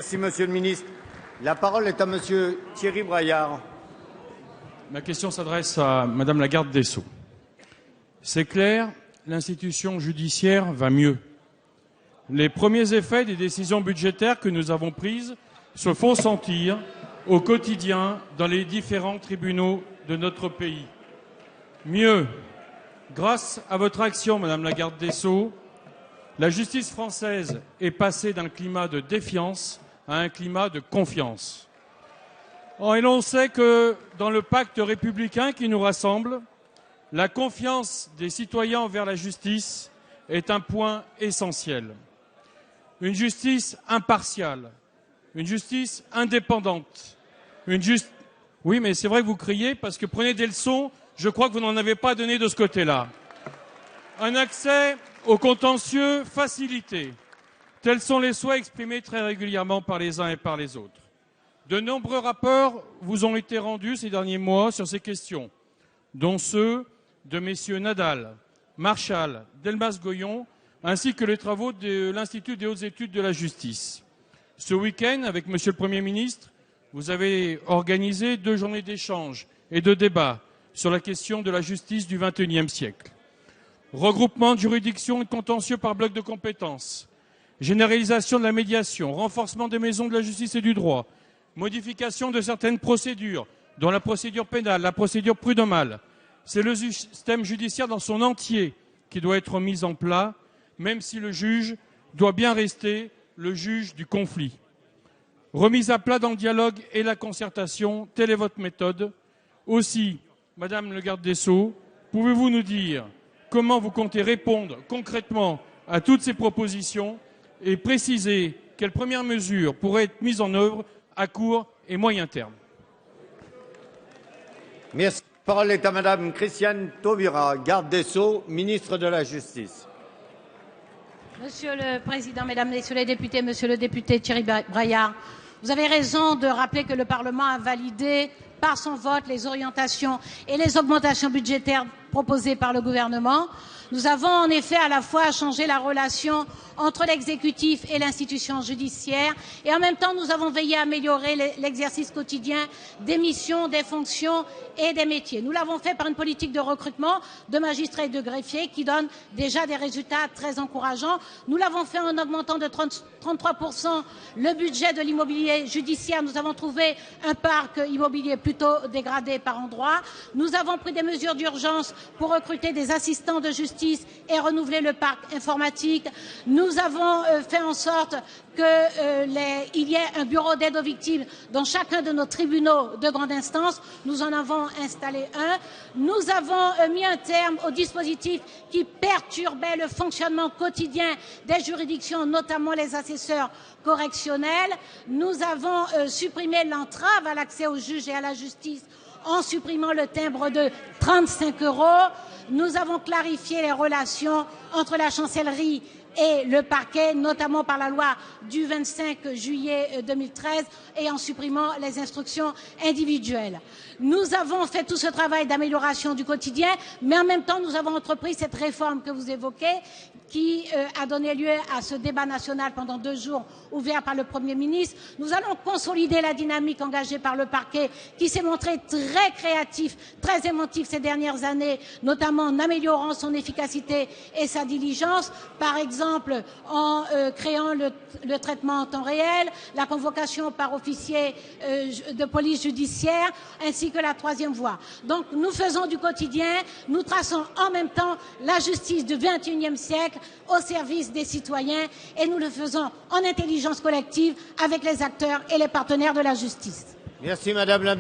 Merci, Monsieur le ministre. La parole est à Monsieur Thierry Braillard. Ma question s'adresse à Madame la garde des Sceaux. C'est clair, l'institution judiciaire va mieux. Les premiers effets des décisions budgétaires que nous avons prises se font sentir au quotidien dans les différents tribunaux de notre pays. Mieux, grâce à votre action, Madame la garde des Sceaux, la justice française est passée d'un climat de défiance à un climat de confiance. Et l'on sait que dans le pacte républicain qui nous rassemble, la confiance des citoyens envers la justice est un point essentiel. Une justice impartiale, une justice indépendante, Oui, mais c'est vrai que vous criez parce que prenez des leçons, je crois que vous n'en avez pas donné de ce côté-là. Un accès au contentieux facilité. Tels sont les souhaits exprimés très régulièrement par les uns et par les autres. De nombreux rapports vous ont été rendus ces derniers mois sur ces questions, dont ceux de messieurs Nadal, Marchal, Delmas-Goyon, ainsi que les travaux de l'Institut des hautes études de la justice. Ce week-end, avec Monsieur le Premier ministre, vous avez organisé 2 journées d'échange et de débat sur la question de la justice du XXIe siècle. Regroupement de juridictions et de contentieux par bloc de compétences, généralisation de la médiation, renforcement des maisons de la justice et du droit, modification de certaines procédures, dont la procédure pénale, la procédure prud'homale. C'est le système judiciaire dans son entier qui doit être mis en plat, même si le juge doit bien rester le juge du conflit. Remise à plat dans le dialogue et la concertation, telle est votre méthode. Aussi, Madame le garde des Sceaux, pouvez-vous nous dire comment vous comptez répondre concrètement à toutes ces propositions et préciser quelles premières mesures pourraient être mises en œuvre à court et moyen terme? Merci. La parole est à Madame Christiane Taubira, garde des Sceaux, ministre de la Justice. Monsieur le Président, Mesdames et Messieurs les députés, Monsieur le député Thierry Braillard, vous avez raison de rappeler que le Parlement a validé par son vote les orientations et les augmentations budgétaires proposées par le gouvernement. Nous avons en effet à la fois changé la relation entre l'exécutif et l'institution judiciaire et en même temps nous avons veillé à améliorer l'exercice quotidien des missions, des fonctions et des métiers. Nous l'avons fait par une politique de recrutement de magistrats et de greffiers qui donne déjà des résultats très encourageants. Nous l'avons fait en augmentant de 33% le budget de l'immobilier judiciaire. Nous avons trouvé un parc immobilier plutôt dégradé par endroits. Nous avons pris des mesures d'urgence pour recruter des assistants de justice et renouveler le parc informatique. Nous avons fait en sorte qu'il y ait un bureau d'aide aux victimes dans chacun de nos tribunaux de grande instance. Nous en avons installé un. Nous avons mis un terme au dispositif qui perturbait le fonctionnement quotidien des juridictions, notamment les assesseurs correctionnels. Nous avons supprimé l'entrave à l'accès aux juges et à la justice en supprimant le timbre de 35 €. Nous avons clarifié les relations entre la chancellerie et le parquet, notamment par la loi du 25 juillet 2013 et en supprimant les instructions individuelles. Nous avons fait tout ce travail d'amélioration du quotidien, mais en même temps, nous avons entrepris cette réforme que vous évoquez, qui a donné lieu à ce débat national pendant 2 jours ouvert par le Premier ministre. Nous allons consolider la dynamique engagée par le parquet qui s'est montré très créatif, très inventif ces dernières années, notamment en améliorant son efficacité et sa diligence, par exemple en créant le traitement en temps réel, la convocation par officier de police judiciaire, ainsi que la 3e voie. Donc nous faisons du quotidien, nous traçons en même temps la justice du XXIe siècle au service des citoyens et nous le faisons en intelligence collective avec les acteurs et les partenaires de la justice. Merci Madame la ministre.